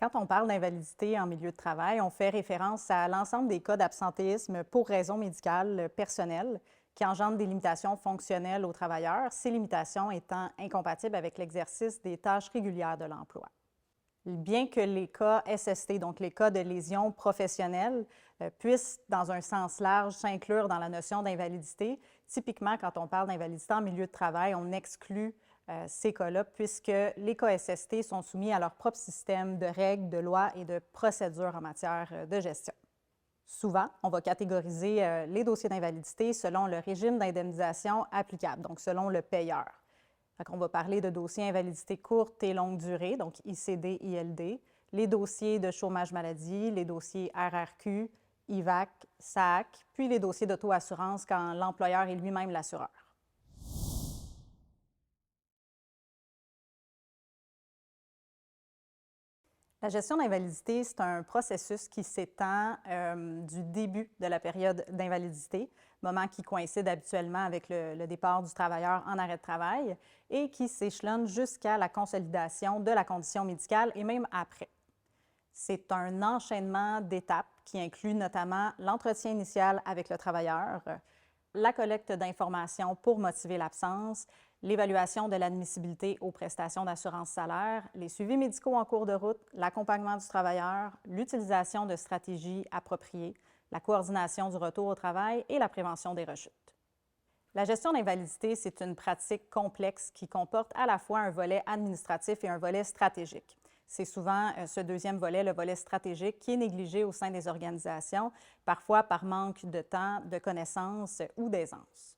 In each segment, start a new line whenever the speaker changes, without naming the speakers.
Quand on parle d'invalidité en milieu de travail, on fait référence à l'ensemble des cas d'absentéisme pour raisons médicales personnelles qui engendrent des limitations fonctionnelles aux travailleurs, ces limitations étant incompatibles avec l'exercice des tâches régulières de l'emploi. Bien que les cas SST, donc les cas de lésions professionnelles, puissent, dans un sens large, s'inclure dans la notion d'invalidité, typiquement, quand on parle d'invalidité en milieu de travail, on exclut ces cas-là, puisque les cas SST sont soumis à leur propre système de règles, de lois et de procédures en matière de gestion. Souvent, on va catégoriser les dossiers d'invalidité selon le régime d'indemnisation applicable, donc selon le payeur. On va parler de dossiers invalidité courte et longue durée, donc ICD, ILD, les dossiers de chômage maladie, les dossiers RRQ, IVAC, SAC, puis les dossiers d'auto-assurance quand l'employeur est lui-même l'assureur. La gestion d'invalidité, c'est un processus qui s'étend du début de la période d'invalidité, moment qui coïncide habituellement avec le départ du travailleur en arrêt de travail, et qui s'échelonne jusqu'à la consolidation de la condition médicale et même après. C'est un enchaînement d'étapes qui inclut notamment l'entretien initial avec le travailleur, la collecte d'informations pour motiver l'absence, l'évaluation de l'admissibilité aux prestations d'assurance salaire, les suivis médicaux en cours de route, l'accompagnement du travailleur, l'utilisation de stratégies appropriées, la coordination du retour au travail et la prévention des rechutes. La gestion d'invalidité, c'est une pratique complexe qui comporte à la fois un volet administratif et un volet stratégique. C'est souvent ce deuxième volet, le volet stratégique, qui est négligé au sein des organisations, parfois par manque de temps, de connaissances ou d'aisance.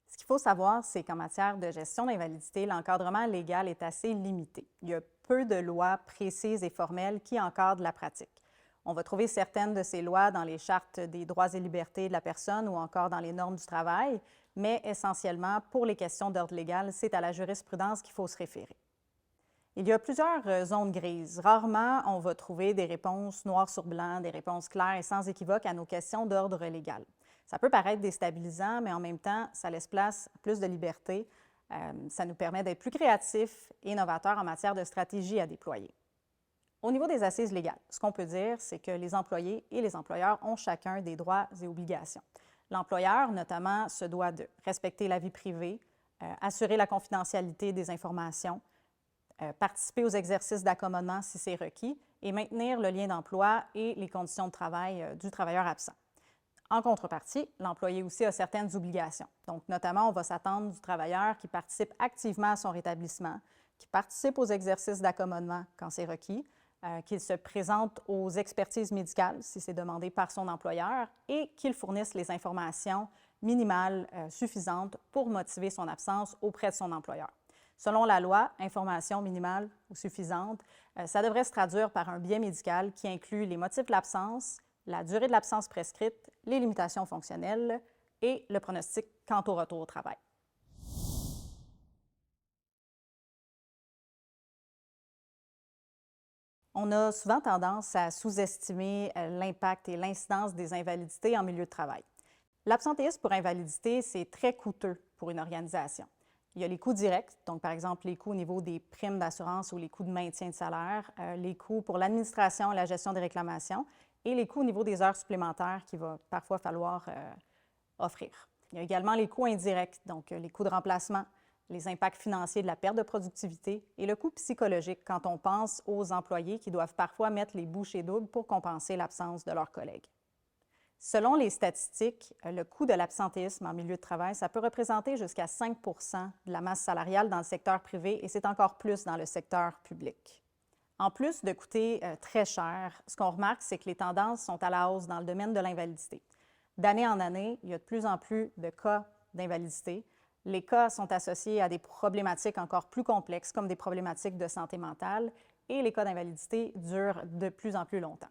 Ce qu'il faut savoir, c'est qu'en matière de gestion d'invalidité, l'encadrement légal est assez limité. Il y a peu de lois précises et formelles qui encadrent la pratique. On va trouver certaines de ces lois dans les chartes des droits et libertés de la personne ou encore dans les normes du travail, mais essentiellement, pour les questions d'ordre légal, c'est à la jurisprudence qu'il faut se référer. Il y a plusieurs zones grises. Rarement, on va trouver des réponses noires sur blanc, des réponses claires et sans équivoque à nos questions d'ordre légal. Ça peut paraître déstabilisant, mais en même temps, ça laisse place à plus de liberté. Ça nous permet d'être plus créatifs et novateurs en matière de stratégie à déployer. Au niveau des assises légales, ce qu'on peut dire, c'est que les employés et les employeurs ont chacun des droits et obligations. L'employeur, notamment, se doit de respecter la vie privée, assurer la confidentialité des informations, participer aux exercices d'accommodement si c'est requis et maintenir le lien d'emploi et les conditions de travail du travailleur absent. En contrepartie, l'employé aussi a certaines obligations. Donc, notamment, on va s'attendre du travailleur qui participe activement à son rétablissement, qui participe aux exercices d'accommodement quand c'est requis, qu'il se présente aux expertises médicales si c'est demandé par son employeur et qu'il fournisse les informations minimales suffisantes pour motiver son absence auprès de son employeur. Selon la loi, information minimale ou suffisante, ça devrait se traduire par un biais médical qui inclut les motifs de l'absence, la durée de l'absence prescrite, les limitations fonctionnelles et le pronostic quant au retour au travail. On a souvent tendance à sous-estimer l'impact et l'incidence des invalidités en milieu de travail. L'absentéisme pour invalidité, c'est très coûteux pour une organisation. Il y a les coûts directs, donc par exemple les coûts au niveau des primes d'assurance ou les coûts de maintien de salaire, les coûts pour l'administration et la gestion des réclamations et les coûts au niveau des heures supplémentaires qu'il va parfois falloir offrir. Il y a également les coûts indirects, donc les coûts de remplacement, les impacts financiers de la perte de productivité et le coût psychologique quand on pense aux employés qui doivent parfois mettre les bouchées doubles pour compenser l'absence de leurs collègues. Selon les statistiques, le coût de l'absentéisme en milieu de travail, ça peut représenter jusqu'à 5 de la masse salariale dans le secteur privé et c'est encore plus dans le secteur public. En plus de coûter très cher, ce qu'on remarque, c'est que les tendances sont à la hausse dans le domaine de l'invalidité. D'année en année, il y a de plus en plus de cas d'invalidité. Les cas sont associés à des problématiques encore plus complexes, comme des problématiques de santé mentale, et les cas d'invalidité durent de plus en plus longtemps.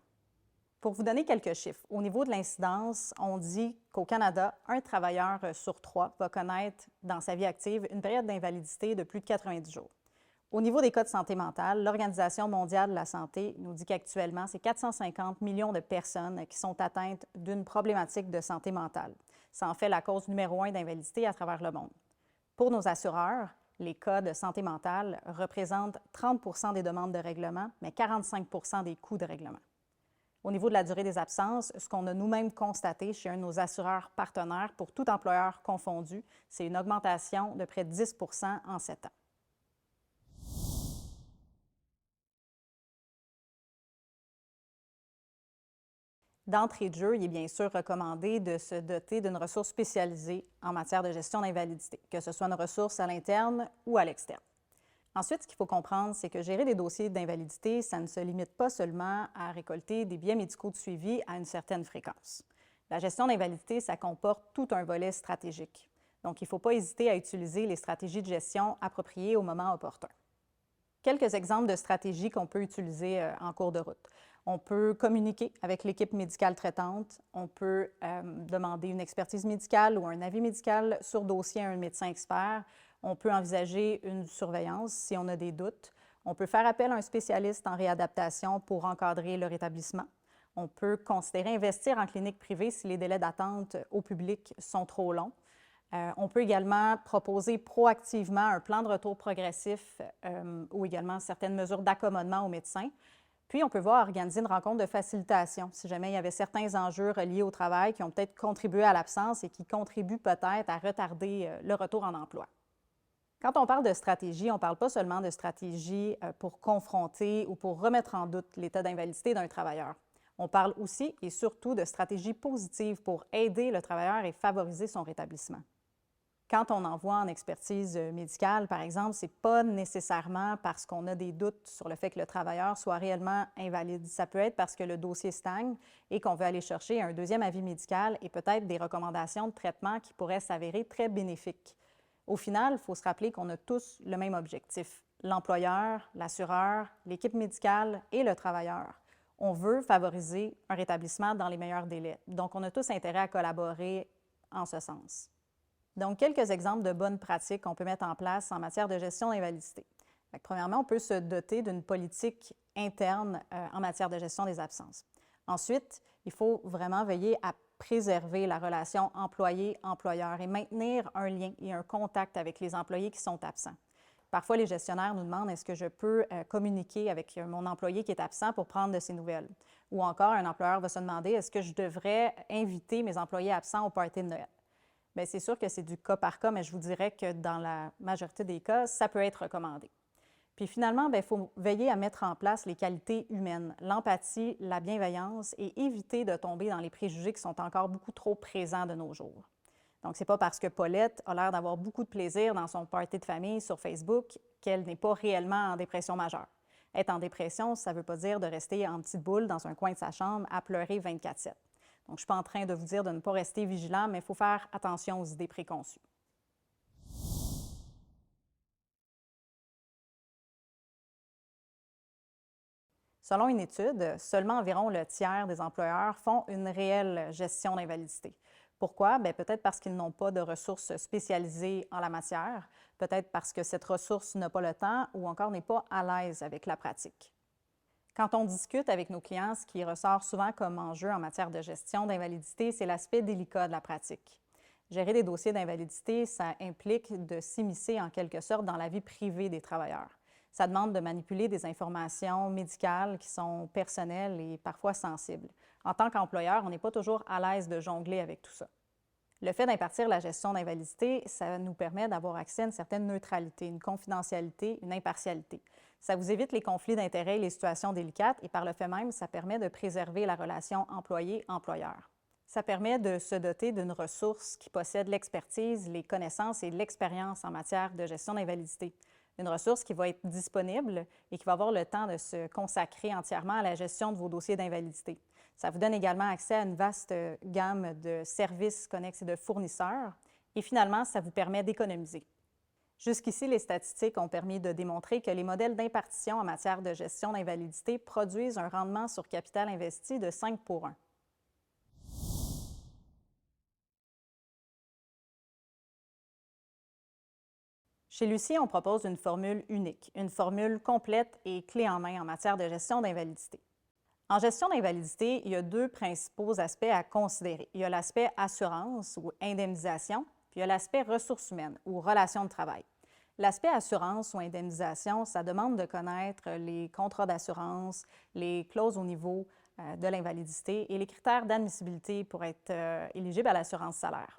Pour vous donner quelques chiffres, au niveau de l'incidence, on dit qu'au Canada, un travailleur sur 3 va connaître dans sa vie active une période d'invalidité de plus de 90 jours. Au niveau des cas de santé mentale, l'Organisation mondiale de la santé nous dit qu'actuellement, c'est 450 millions de personnes qui sont atteintes d'une problématique de santé mentale. Ça en fait la cause numéro 1 d'invalidité à travers le monde. Pour nos assureurs, les cas de santé mentale représentent 30 des demandes de règlement, mais 45 des coûts de règlement. Au niveau de la durée des absences, ce qu'on a nous-mêmes constaté chez un de nos assureurs partenaires, pour tout employeur confondu, c'est une augmentation de près de 10 en 7 ans. D'entrée de jeu, il est bien sûr recommandé de se doter d'une ressource spécialisée en matière de gestion d'invalidité, que ce soit une ressource à l'interne ou à l'externe. Ensuite, ce qu'il faut comprendre, c'est que gérer des dossiers d'invalidité, ça ne se limite pas seulement à récolter des billets médicaux de suivi à une certaine fréquence. La gestion d'invalidité, ça comporte tout un volet stratégique. Donc, il ne faut pas hésiter à utiliser les stratégies de gestion appropriées au moment opportun. Quelques exemples de stratégies qu'on peut utiliser en cours de route. On peut communiquer avec l'équipe médicale traitante, on peut demander une expertise médicale ou un avis médical sur dossier à un médecin expert, on peut envisager une surveillance si on a des doutes, on peut faire appel à un spécialiste en réadaptation pour encadrer le rétablissement, on peut considérer investir en clinique privée si les délais d'attente au public sont trop longs. On peut également proposer proactivement un plan de retour progressif ou également certaines mesures d'accommodement aux médecins. Puis, on peut voir organiser une rencontre de facilitation si jamais il y avait certains enjeux reliés au travail qui ont peut-être contribué à l'absence et qui contribuent peut-être à retarder le retour en emploi. Quand on parle de stratégie, on ne parle pas seulement de stratégie pour confronter ou pour remettre en doute l'état d'invalidité d'un travailleur. On parle aussi et surtout de stratégies positives pour aider le travailleur et favoriser son rétablissement. Quand on envoie en expertise médicale, par exemple, ce n'est pas nécessairement parce qu'on a des doutes sur le fait que le travailleur soit réellement invalide. Ça peut être parce que le dossier stagne et qu'on veut aller chercher un deuxième avis médical et peut-être des recommandations de traitement qui pourraient s'avérer très bénéfiques. Au final, il faut se rappeler qu'on a tous le même objectif, l'employeur, l'assureur, l'équipe médicale et le travailleur. On veut favoriser un rétablissement dans les meilleurs délais. Donc, on a tous intérêt à collaborer en ce sens. Donc, quelques exemples de bonnes pratiques qu'on peut mettre en place en matière de gestion d'invalidité. Premièrement, on peut se doter d'une politique interne en matière de gestion des absences. Ensuite, il faut vraiment veiller à préserver la relation employé-employeur et maintenir un lien et un contact avec les employés qui sont absents. Parfois, les gestionnaires nous demandent est-ce que je peux communiquer avec mon employé qui est absent pour prendre de ses nouvelles? Ou encore, un employeur va se demander est-ce que je devrais inviter mes employés absents au party de Noël? Bien, c'est sûr que c'est du cas par cas, mais je vous dirais que dans la majorité des cas, ça peut être recommandé. Puis finalement, il faut veiller à mettre en place les qualités humaines, l'empathie, la bienveillance et éviter de tomber dans les préjugés qui sont encore beaucoup trop présents de nos jours. Donc, ce n'est pas parce que Paulette a l'air d'avoir beaucoup de plaisir dans son party de famille sur Facebook qu'elle n'est pas réellement en dépression majeure. Être en dépression, ça ne veut pas dire de rester en petite boule dans un coin de sa chambre à pleurer 24/7. Donc, je ne suis pas en train de vous dire de ne pas rester vigilant, mais il faut faire attention aux idées préconçues. Selon une étude, seulement environ le tiers des employeurs font une réelle gestion d'invalidité. Pourquoi? Bien, peut-être parce qu'ils n'ont pas de ressources spécialisées en la matière, peut-être parce que cette ressource n'a pas le temps ou encore n'est pas à l'aise avec la pratique. Quand on discute avec nos clients, ce qui ressort souvent comme enjeu en matière de gestion d'invalidité, c'est l'aspect délicat de la pratique. Gérer des dossiers d'invalidité, ça implique de s'immiscer en quelque sorte dans la vie privée des travailleurs. Ça demande de manipuler des informations médicales qui sont personnelles et parfois sensibles. En tant qu'employeur, on n'est pas toujours à l'aise de jongler avec tout ça. Le fait d'impartir la gestion d'invalidité, ça nous permet d'avoir accès à une certaine neutralité, une confidentialité, une impartialité. Ça vous évite les conflits d'intérêts et les situations délicates et par le fait même, ça permet de préserver la relation employé-employeur. Ça permet de se doter d'une ressource qui possède l'expertise, les connaissances et l'expérience en matière de gestion d'invalidité. Une ressource qui va être disponible et qui va avoir le temps de se consacrer entièrement à la gestion de vos dossiers d'invalidité. Ça vous donne également accès à une vaste gamme de services connexes et de fournisseurs. Et finalement, ça vous permet d'économiser. Jusqu'ici, les statistiques ont permis de démontrer que les modèles d'impartition en matière de gestion d'invalidité produisent un rendement sur capital investi de 5 pour 1. Chez Lucie, on propose une formule unique, une formule complète et clé en main en matière de gestion d'invalidité. En gestion d'invalidité, il y a deux principaux aspects à considérer. Il y a l'aspect assurance ou indemnisation Puis il y a l'aspect ressources humaines ou relations de travail. L'aspect assurance ou indemnisation, ça demande de connaître les contrats d'assurance, les clauses au niveau de l'invalidité et les critères d'admissibilité pour être éligible à l'assurance salaire.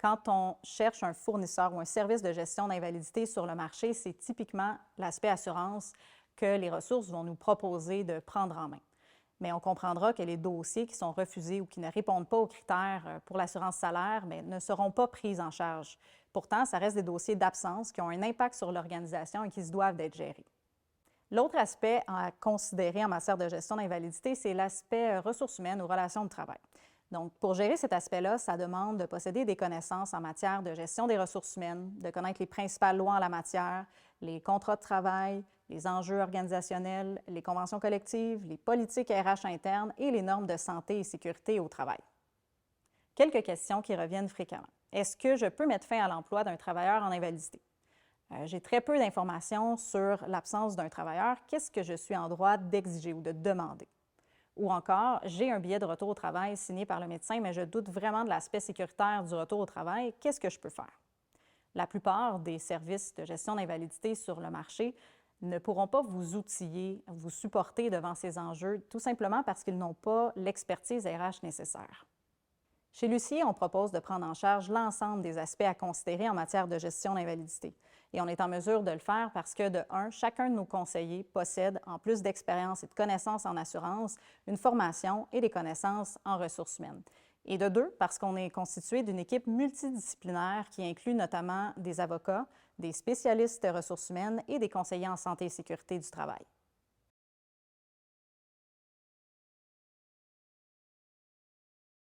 Quand on cherche un fournisseur ou un service de gestion d'invalidité sur le marché, c'est typiquement l'aspect assurance que les ressources vont nous proposer de prendre en main. Mais on comprendra que les dossiers qui sont refusés ou qui ne répondent pas aux critères pour l'assurance salaire ne seront pas pris en charge. Pourtant, ça reste des dossiers d'absence qui ont un impact sur l'organisation et qui se doivent d'être gérés. L'autre aspect à considérer en matière de gestion d'invalidité, c'est l'aspect ressources humaines ou relations de travail. Donc, pour gérer cet aspect-là, ça demande de posséder des connaissances en matière de gestion des ressources humaines, de connaître les principales lois en la matière, les contrats de travail, les enjeux organisationnels, les conventions collectives, les politiques RH internes et les normes de santé et sécurité au travail. Quelques questions qui reviennent fréquemment. Est-ce que je peux mettre fin à l'emploi d'un travailleur en invalidité? J'ai très peu d'informations sur l'absence d'un travailleur. Qu'est-ce que je suis en droit d'exiger ou de demander? Ou encore, j'ai un billet de retour au travail signé par le médecin, mais je doute vraiment de l'aspect sécuritaire du retour au travail. Qu'est-ce que je peux faire? La plupart des services de gestion d'invalidité sur le marché ne pourront pas vous outiller, vous supporter devant ces enjeux, tout simplement parce qu'ils n'ont pas l'expertise RH nécessaire. Chez Lucier, on propose de prendre en charge l'ensemble des aspects à considérer en matière de gestion d'invalidité. Et on est en mesure de le faire parce que, de un, chacun de nos conseillers possède, en plus d'expérience et de connaissances en assurance, une formation et des connaissances en ressources humaines. Et de deux, parce qu'on est constitué d'une équipe multidisciplinaire qui inclut notamment des avocats, des spécialistes de ressources humaines et des conseillers en santé et sécurité du travail.